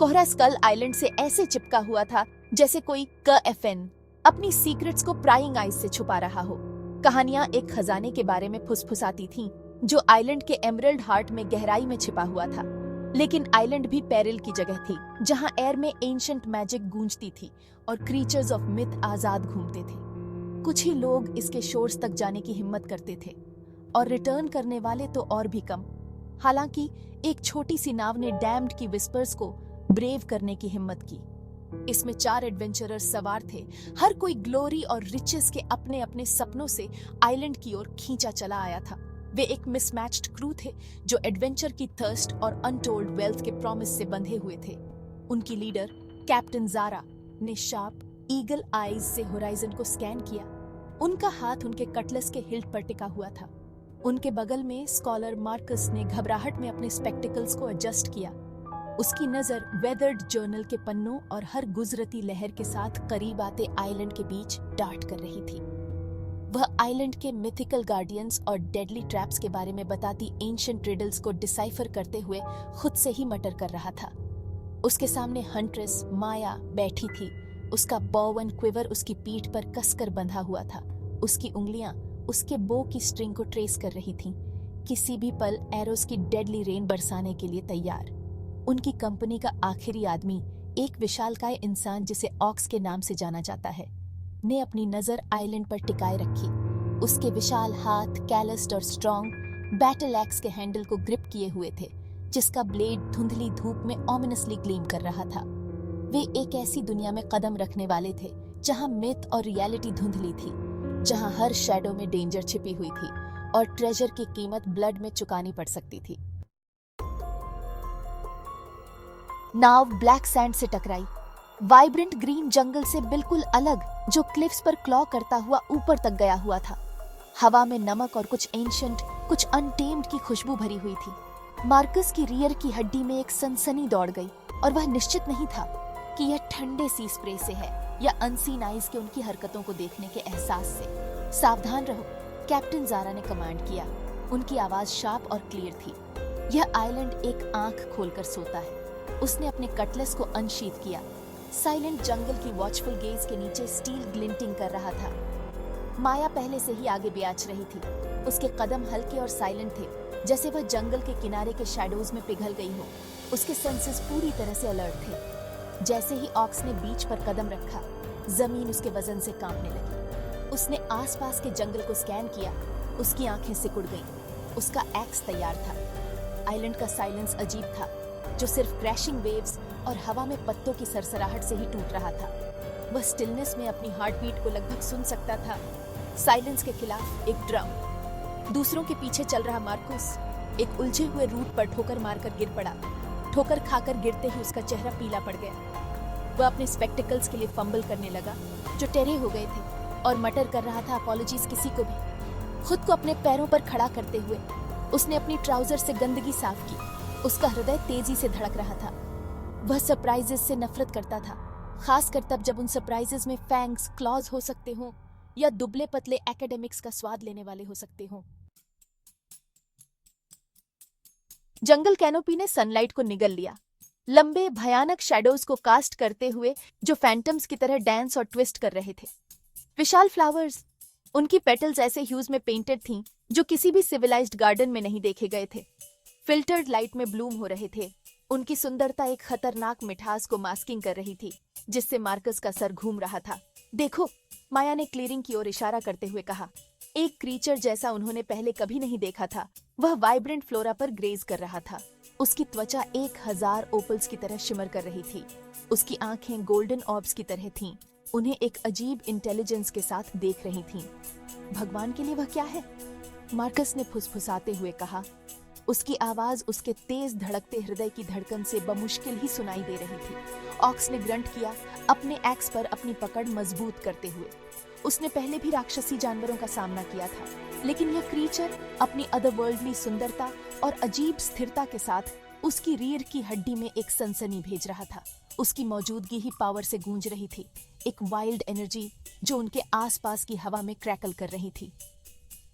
कोहरा Skull Island से ऐसे चिपका हुआ था जैसे कोई KFN अपनी सीक्रेट्स को प्राइंग आइज से छुपा रहा हो। कहानियां एक खजाने के बारे में फुसफुसाती थीं, जो आइलैंड के एमरल्ड हार्ट में गहराई में छिपा हुआ था। लेकिन आइलैंड भी पेरिल की जगह थी, जहां एयर में एंशंट मैजिक गूंजती थी और क्रीचर्स ऑफ मिथ आजाद घूमते थे। कुछ ही लोग इसके शोर्स तक जाने की हिम्मत करते थे और रिटर्न करने वाले तो और भी कम। हालांकि एक छोटी सी नाव ने डैम्ड की विस्पर्स को ब्रेव करने की हिम्मत की। इसमें 4 एडवेंचरर्स सवार थे, हर कोई ग्लोरी और रिचेस के अपने अपने सपनों से आइलैंड की ओर खींचा चला आया था। वे एक मिसमैच्ड क्रू थे जो एडवेंचर की थर्स्ट और अनटोल्ड वेल्थ के प्रॉमिस से बंधे हुए थे। उनकी लीडर कैप्टन ज़ारा ने शार्प ईगल आईज से होराइजन को स्कैन किया। उनका हाथ उनके कटलस के हिल्ट पर टिका हुआ था। उनके बगल में स्कॉलर मार्कस ने घबराहट में अपने स्पेक्टिकल्स को एडजस्ट किया। उसकी नजर वेदर्ड जर्नल के पन्नों और हर गुजरती लहर के साथ करीब आते आइलैंड के बीच डार्ट कर रही थी। वह आइलैंड के मिथिकल गार्डियंस और डेडली ट्रैप्स के बारे में बताती एंशिएंट रिडल्स को डिसाइफर करते हुए खुद से ही मटर कर रहा था। उसके सामने हंट्रेस माया बैठी थी। उसका बॉव एंड क्विवर उसकी पीठ पर कसकर बंधा हुआ था। उसकी उंगलियां उसके बो की स्ट्रिंग को ट्रेस कर रही थीं, किसी भी पल एरोस की डेडली रेन बरसाने के लिए तैयार। उनकी कंपनी का आखिरी आदमी, एक विशालकाय इंसान जिसे ऑक्स के नाम से जाना जाता है, ने अपनी नजर आइलैंड पर टिकाए रखी। उसके विशाल हाथ कैलस्ड और स्ट्रॉन्ग बैटल एक्स के हैंडल को ग्रिप किए हुए थे, जिसका ब्लेड धुंधली धूप में ऑमिनसली ग्लीम कर रहा था। वे एक ऐसी दुनिया में कदम रखने वाले थे जहां मिथ और रियलिटी धुंधली थी, जहां हर शैडो में डेंजर छिपी हुई थी और ट्रेजर की कीमत ब्लड में चुकानी पड़ सकती थी। नाव ब्लैक सैंड से टकराई, वाइब्रेंट ग्रीन जंगल से बिल्कुल अलग, जो क्लिफ्स पर क्लॉ करता हुआ ऊपर तक गया हुआ था। हवा में नमक और कुछ एंशिएंट, कुछ अनटेम्ड की खुशबू भरी हुई थी। मार्कस की रियर की हड्डी में एक सनसनी दौड़ गई और वह निश्चित नहीं था कि यह ठंडे सी स्प्रे से है या अनसीन आइज के उनकी हरकतों को देखने के एहसास से। सावधान रहो, कैप्टन ज़ारा ने कमांड किया। उनकी आवाज शार्प और क्लियर थी। यह आइलैंड एक आंख खोलकर सोता है। उसने अपने कटलेस को अनशीथ किया। साइलेंट जंगल की वॉचफुल गेज के नीचे स्टील ग्लिंटिंग कर रहा था। माया पहले से ही आगे ब्याच रही थी। उसके कदम हल्के और साइलेंट थे, जैसे वह जंगल के किनारे के शैडोज में पिघल गई हो। उसके सेंसेस पूरी तरह से अलर्ट थे। जैसे ही ऑक्स ने बीच पर कदम रखा, जमीन उसके वजन से कांपने लगी। उसने आसपास के जंगल को स्कैन किया। उसकी आंखें सिकुड़ गईं। उसका एक्स तैयार था। आइलैंड का साइलेंस अजीब था, जो सिर्फ क्रैशिंग वेव्स और हवा में पत्तों की सरसराहट से ही टूट रहा था। वह स्टिलनेस में अपनी हार्ट बीट को लगभग सुन सकता था। साइलेंस के खिलाफ एक ड्रम। दूसरों के पीछे चल रहा मार्कस एक उलझे हुए रूट पर ठोकर मारकर गिर पड़ा। ठोकर खाकर गिरते ही उसका चेहरा पीला पड़ गया। वह अपने स्पेक्टिकल्स के लिए फंबल करने लगा, जो टेढ़े हो गए थे, और मटर कर रहा था अपॉलॉजीज किसी को भी। खुद को अपने पैरों पर खड़ा करते हुए उसने अपनी ट्राउजर से गंदगी साफ की। उसका हृदय तेजी से धड़क रहा था। वह सरप्राइजेस से नफरत करता था, खासकर तब जब उन सरप्राइजेस में फैंग्स, क्लॉज हो सकते हों या दुबले पतले एकेडमिक्स का स्वाद लेने वाले हो सकते हों। जंगल कैनोपी ने सनलाइट को निगल लिया, लंबे भयानक शैडोज को कास्ट करते हुए, जो फैंटम्स की तरह डांस और ट्विस्ट कर रहे थे। विशाल फ्लावर्स, उनकी पेटल्स ऐसे ह्यूज में पेंटेड थीं जो किसी भी सिविलाइज्ड गार्डन में नहीं देखे गए थे। फिल्टर्ड लाइट में ब्लूम हो रहे थे। उनकी सुंदरता एक खतरनाक मिठास को मास्किंग कर रही थी, जिससे मार्कस का सर घूम रहा था। देखो, माया ने क्लीयरिंग की ओर इशारा करते हुए कहा। एक क्रीचर जैसा उन्होंने पहले कभी नहीं देखा था। वह वाइब्रेंट फ्लोरा पर ग्रेज कर रहा था। उसकी त्वचा 1000 ओपल्स की तरह शिमर कर रही थी। उसकी आंखें गोल्डन ऑर्ब्स की तरह थीं। उन्हें एक अजीब इंटेलिजेंस के साथ देख रही थीं। भगवान के लिए वह क्या है? मार्कस ने फुसफुसाते हुए कहा। उसकी आवाज उसके तेज धड़कते हृदय की धड़कन से बमुश्किल ही सुनाई दे रही थी। ऑक्स ने ग्रंट किया, अपने एक्स पर अपनी पकड़ मजबूत करते हुए। उसने पहले भी राक्षसी जानवरों का सामना किया था, लेकिन यह क्रीचर अपनी अदरवर्ल्डली सुंदरता और अजीब स्थिरता के साथ उसकी रीढ़ की हड्डी में एक सनसनी भेज रहा था। उसकी मौजूदगी ही पावर से गूंज रही थी, एक वाइल्ड एनर्जी जो उनके आसपास की हवा में क्रैकल कर रही थी।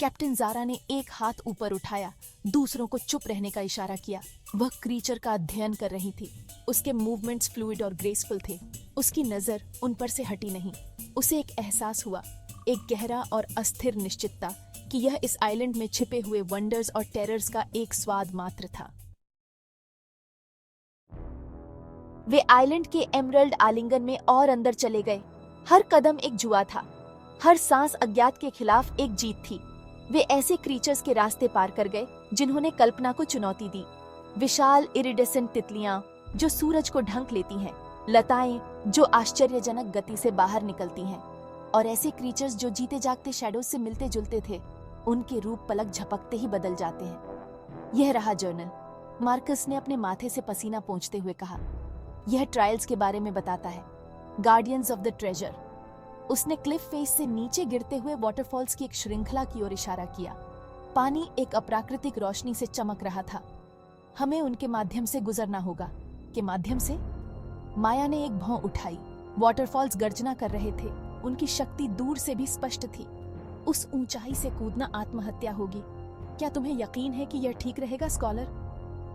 कैप्टन ज़ारा ने एक हाथ ऊपर उठाया, दूसरों को चुप रहने का इशारा किया। वह क्रीचर का अध्ययन कर रही थी। उसके मूवमेंट्स फ्लूइड और ग्रेसफुल थे। उसकी नजर उन पर से हटी नहीं। उसे एक एहसास हुआ, एक गहरा और अस्थिर निश्चितता कि यह इस आइलैंड में छिपे हुए वंडर्स और टेरर्स का एक स्वाद मात्र था। वे आइलैंड के एमरल्ड आलिंगन में और अंदर चले गए। हर कदम एक जुआ था, हर सांस अज्ञात के खिलाफ एक जीत थी। वे ऐसे क्रीचर्स के रास्ते पार कर गए जिन्होंने कल्पना को चुनौती दी। विशाल इरिडेसेंट तितलियां जो सूरज को ढंक लेती हैं, लताएं जो आश्चर्यजनक गति से बाहर निकलती हैं, और ऐसे क्रीचर्स जो जीते जागते शैडोज से मिलते जुलते थे, उनके रूप पलक झपकते ही बदल जाते हैं। यह रहा जर्नल, मार्कस ने अपने माथे से पसीना पोंछते हुए कहा। यह ट्रायल्स के बारे में बताता है, गार्डियंस ऑफ द ट्रेजर। उसने क्लिफ फेस से नीचे गिरते हुए वाटरफॉल्स की एक श्रृंखला की ओर इशारा किया। पानी एक अप्राकृतिक रोशनी से चमक रहा था। हमें उनके माध्यम से गुजरना होगा। के माध्यम से? माया ने एक भौं उठाई। वाटरफॉल्स गर्जना कर रहे थे। उनकी शक्ति दूर से भी स्पष्ट थी। उस ऊंचाई से कूदना आत्महत्या होगी। क्या तुम्हें यकीन है कि यह ठीक रहेगा, स्कॉलर?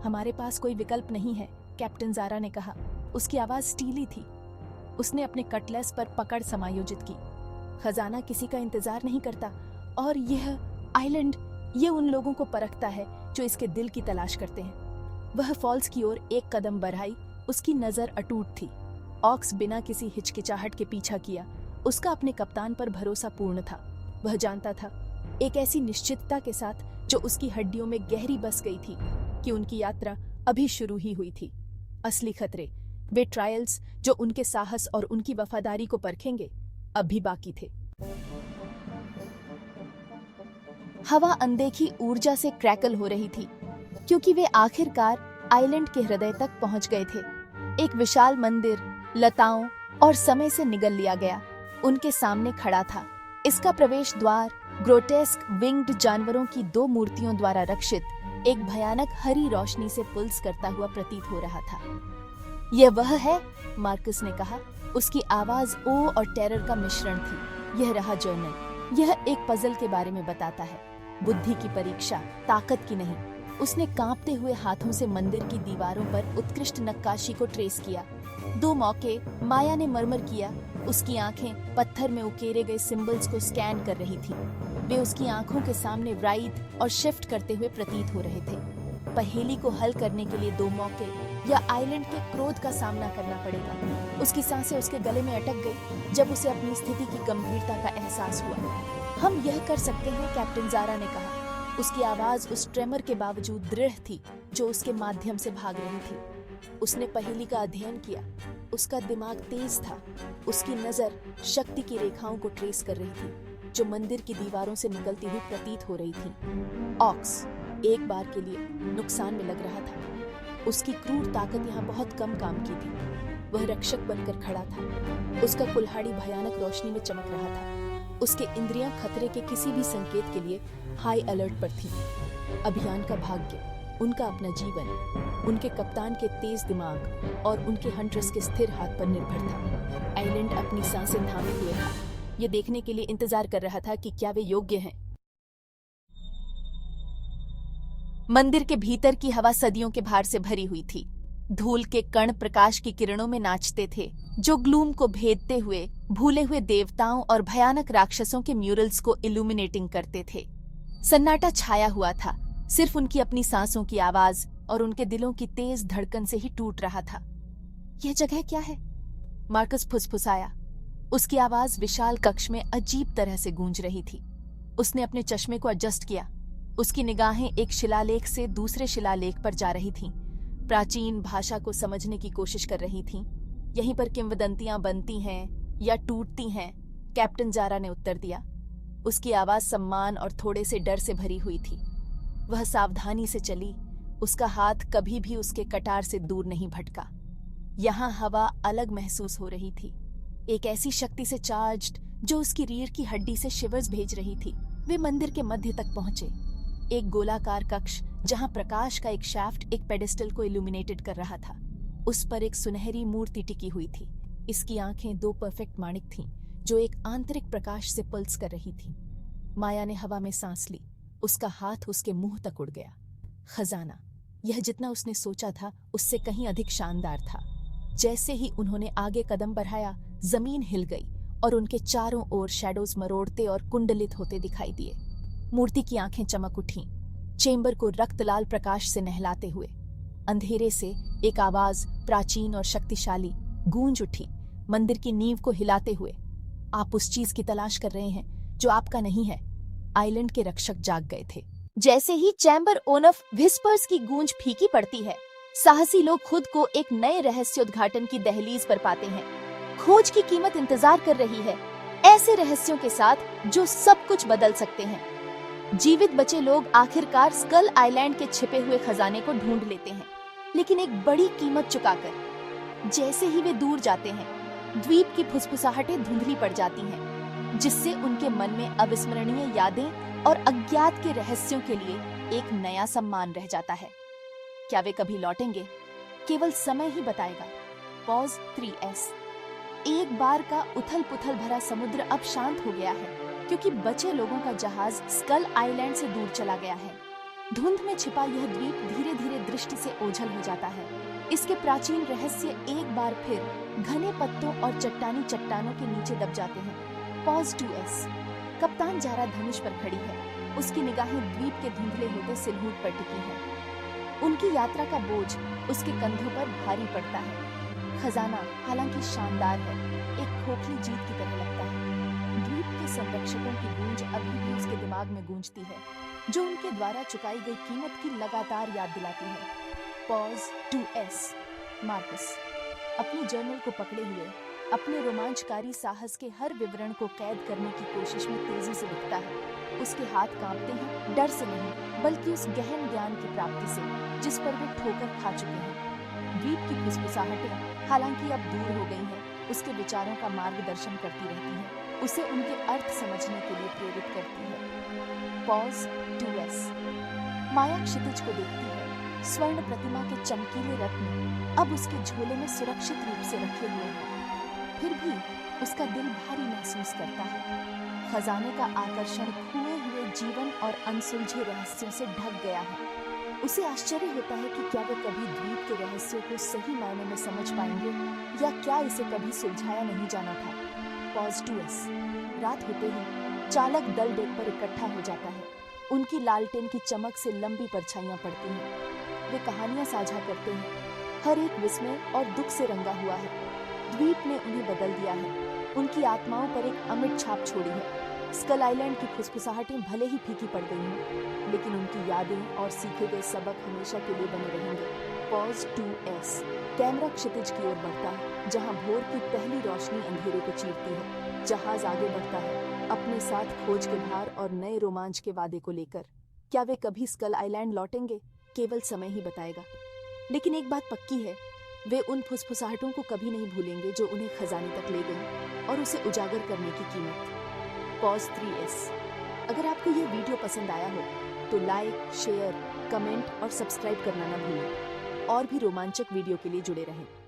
हमारे पास कोई विकल्प नहीं है, कैप्टन ज़ारा ने कहा। उसकी आवाज स्टीली थी। उसने अपने कटलेस पर पकड़ समायोजित की। खजाना किसी का इंतजार नहीं करता, और यह आइलैंड ये उन लोगों को परखता है जो इसके दिल की तलाश करते हैं। वह फॉल्स की ओर एक कदम बढ़ाई। उसकी नजर अटूट थी। ऑक्स बिना किसी हिचकिचाहट के पीछा किया। उसका अपने कप्तान पर भरोसा पूर्ण था। वह जानता था, एक ऐसी निश्चितता के साथ जो उसकी हड्डियों में गहरी बस गई थी, कि उनकी यात्रा अभी शुरू ही हुई थी। असली खतरे, वे ट्रायल्स जो उनके साहस और उनकी वफादारी को परखेंगे, अभी बाकी थे। हवा अनदेखी ऊर्जा से क्रैकल हो रही थी, क्योंकि वे आखिरकार आइलैंड के हृदय तक पहुंच गए थे। एक विशाल मंदिर लताओं और समय से निगल लिया गया उनके सामने खड़ा था। इसका प्रवेश द्वार ग्रोटेस्क विंग्ड जानवरों की 2 मूर्तियों द्वारा रक्षित एक भयानक हरी रोशनी से पुल्स करता हुआ प्रतीत हो रहा था। यह वह है, मार्कस ने कहा। उसकी आवाज ओ और टेरर का मिश्रण थी। यह रहा जर्नल। यह एक पजल के बारे में बताता है, बुद्धि की परीक्षा, ताकत की नहीं। उसने कांपते हुए हाथों से मंदिर की दीवारों पर उत्कृष्ट नक्काशी को ट्रेस किया। 2 मौके माया ने मरमर किया। उसकी आंखें पत्थर में उकेरे गए सिंबल्स को स्कैन कर रही थी। वे उसकी आंखों के सामने राइट और शिफ्ट करते हुए प्रतीत हो रहे थे। पहेली को हल करने के लिए 2 मौके या आइलैंड के क्रोध का सामना करना पड़ेगा। उसकी सांसें उसके गले में अटक गई जब उसे अपनी स्थिति की गंभीरता का एहसास हुआ। हम यह कर सकते हैं, कैप्टन ज़ारा ने कहा। उसकी आवाज उस ट्रेमर के बावजूद दृढ़ थी जो उसके माध्यम से भाग रही थी। उसने पहेली का अध्ययन किया। उसका दिमाग तेज था। उसकी नजर शक्ति की रेखाओं को ट्रेस कर रही थी जो मंदिर की दीवारों से निकलती हुई प्रतीत हो रही थी। ऑक्स एक बार के लिए नुकसान में लग रहा था। उसकी क्रूर ताकत यहाँ बहुत कम काम की थी। वह रक्षक बनकर खड़ा था। उसका कुल्हाड़ी भयानक रोशनी में चमक रहा था। उसके इंद्रियां खतरे के किसी भी संकेत के लिए हाई अलर्ट पर थी। अभियान का भाग्य, उनका अपना जीवन, उनके कप्तान के तेज दिमाग और उनके हंटर्स के स्थिर हाथ पर निर्भर था। आइलैंड अपनी सांसें थामे हुए था। यह देखने के लिए इंतजार कर रहा था कि क्या वे योग्य हैं। मंदिर के भीतर की हवा सदियों के भार से भरी हुई थी। धूल के कण प्रकाश की किरणों में नाचते थे, जो ग्लूम को भेदते हुए भूले हुए देवताओं और भयानक राक्षसों के म्यूरल्स को इल्यूमिनेटिंग करते थे। सन्नाटा छाया हुआ था। सिर्फ उनकी अपनी सांसों की आवाज और उनके दिलों की तेज धड़कन से ही टूट रहा था। यह जगह क्या है? मार्कस फुसफुसाया। उसकी आवाज विशाल कक्ष में अजीब तरह से गूंज रही थी। उसने अपने चश्मे को एडजस्ट किया। उसकी निगाहें एक शिलालेख से दूसरे शिलालेख पर जा रही थीं। प्राचीन भाषा को समझने की कोशिश कर रही थीं। यहीं पर किंवदंतियां बनती हैं या टूटती हैं, कैप्टन ज़ारा ने उत्तर दिया। उसकी आवाज सम्मान और थोड़े से डर से भरी हुई थी। वह सावधानी से चली। उसका हाथ कभी भी उसके कटार से दूर नहीं भटका। यहाँ हवा अलग महसूस हो रही थी, एक ऐसी शक्ति से चार्ज्ड जो उसकी रीढ़ की हड्डी से शिवर्स भेज रही थी। वे मंदिर के मध्य तक पहुंचे। एक गोलाकार कक्ष जहां प्रकाश का एक शाफ्ट एक पेडेस्टल को इल्यूमिनेटेड कर रहा था। उस पर एक सुनहरी मूर्ति टिकी हुई थी। इसकी आंखें 2 परफेक्ट माणिक थीं जो एक आंतरिक प्रकाश से पल्स कर रही थीं। माया ने हवा में सांस ली। उसका हाथ उसके मुंह तक उड़ गया। खजाना, यह जितना उसने सोचा था उससे कहीं अधिक शानदार था। जैसे ही उन्होंने आगे कदम बढ़ाया, जमीन हिल गई और उनके चारों ओर शैडोज मरोड़ते और कुंडलित होते दिखाई दिए। मूर्ति की आंखें चमक उठीं, चेंबर को रक्तलाल प्रकाश से नहलाते हुए। अंधेरे से एक आवाज, प्राचीन और शक्तिशाली, गूंज उठी, मंदिर की नींव को हिलाते हुए। आप उस चीज की तलाश कर रहे हैं जो आपका नहीं है। आइलैंड के रक्षक जाग गए थे। जैसे ही चैम्बर ओनफ विस्पर्स की गूंज फीकी पड़ती है, साहसी लोग खुद को एक नए रहस्योद्घाटन की दहलीज पर पाते हैं। खोज की कीमत इंतजार कर रही है, ऐसे रहस्यों के साथ जो सब कुछ बदल सकते हैं। जीवित बचे लोग आखिरकार स्कल आइलैंड के छिपे हुए खजाने को ढूंढ लेते हैं, लेकिन एक बड़ी कीमत चुकाकर। जैसे ही वे दूर जाते हैं, द्वीप की फुसफुसाहटें धुंधली पड़ जाती हैं, जिससे उनके मन में अविस्मरणीय यादें और अज्ञात के रहस्यों के लिए एक नया सम्मान रह जाता है। क्या वे कभी लौटेंगे? केवल समय ही बताएगा। Pause 3S। एक बार का उथल पुथल भरा समुद्र अब शांत हो गया है, क्योंकि बचे लोगों का जहाज स्कल आइलैंड से दूर चला गया है। धुंध में छिपा यह द्वीप धीरे धीरे दृष्टि से ओझल हो जाता है। इसके प्राचीन रहस्य एक बार फिर घने पत्तों और चट्टानी चट्टानों के नीचे दब जाते हैं। Pause 2S। कप्तान जारा धनुष पर खड़ी है। उसकी निगाहें द्वीप के धुंधले होते सिलहूट पर टिकी हैं। उनकी यात्रा का बोझ उसके कंधों पर भारी पड़ता है। खजाना हालांकि शानदार है, एक खोखली जीत की तरह लगता है। द्वीप के संरक्षकों की गूंज अभी भी उसके दिमाग में गूंजती है, जो उनके द्वारा चुकाई गई कीमत की लगातार याद दिलाती है। Pause 2S। मार्कस अपनी जर्नल को पकड़े हुए अपने रोमांचकारी साहस के हर विवरण को कैद करने की कोशिश में तेजी से दिखता है। उसके हाथ कांपते हैं, डर से नहीं बल्कि उस गहन ज्ञान की प्राप्ति से जिस पर वे ठोकर खा चुके हैं। द्वीप की फुसफुसाहटें हालांकि अब दूर हो गई हैं, उसके विचारों का मार्गदर्शन करती रहती हैं, उसे उनके अर्थ समझने के लिए प्रेरित करती है। Pause 2S। माया क्षितिज को देखती है। स्वर्ण प्रतिमा के चमकीले रत्न अब उसके झोले में सुरक्षित रूप से रखे हुए हैं। फिर भी उसका दिल भारी महसूस करता है। खजाने का आकर्षण खोए हुए जीवन और अनसुलझे रहस्यों से ढक गया है। उसे आश्चर्य होता है कि क्या वे कभी द्वीप के रहस्यों को सही मायने में समझ पाएंगे, या क्या इसे कभी सुलझाया नहीं जाना था। Pause 2S। रात होते ही चालक दल डेक पर इकट्ठा हो जाता है। उनकी लालटेन की चमक से लंबी परछाइयां पड़ती हैं। वे कहानियां साझा करते हैं। हर एक विस्मय और दुख से रंगा हुआ है। द्वीप ने उन्हें बदल दिया है, उनकी आत्माओं पर एक अमिट छाप छोड़ी है। स्कल आइलैंड की फुसफुसाहटें भले ही फीकी पड़ गई हैं, लेकिन उनकी यादें और सीखे गए सबक हमेशा के लिए बने रहेंगे। Pause 2S। कैमरा क्षितिज की ओर बढ़ता है, जहां भोर की पहली रोशनी अंधेरे को चीरती है। जहाज आगे बढ़ता है, अपने साथ खोज के भार और नए रोमांच के वादे को लेकर। क्या वे कभी स्कल आइलैंड लौटेंगे? केवल समय ही बताएगा। लेकिन एक बात पक्की है, वे उन फुसफुसाहटों को कभी नहीं भूलेंगे जो उन्हें खजाने तक ले गई और उसे उजागर करने की कीमत। Pause 3S। अगर आपको यह वीडियो पसंद आया हो तो लाइक, शेयर, कमेंट और सब्सक्राइब करना ना भूलें। और भी रोमांचक वीडियो के लिए जुड़े रहें।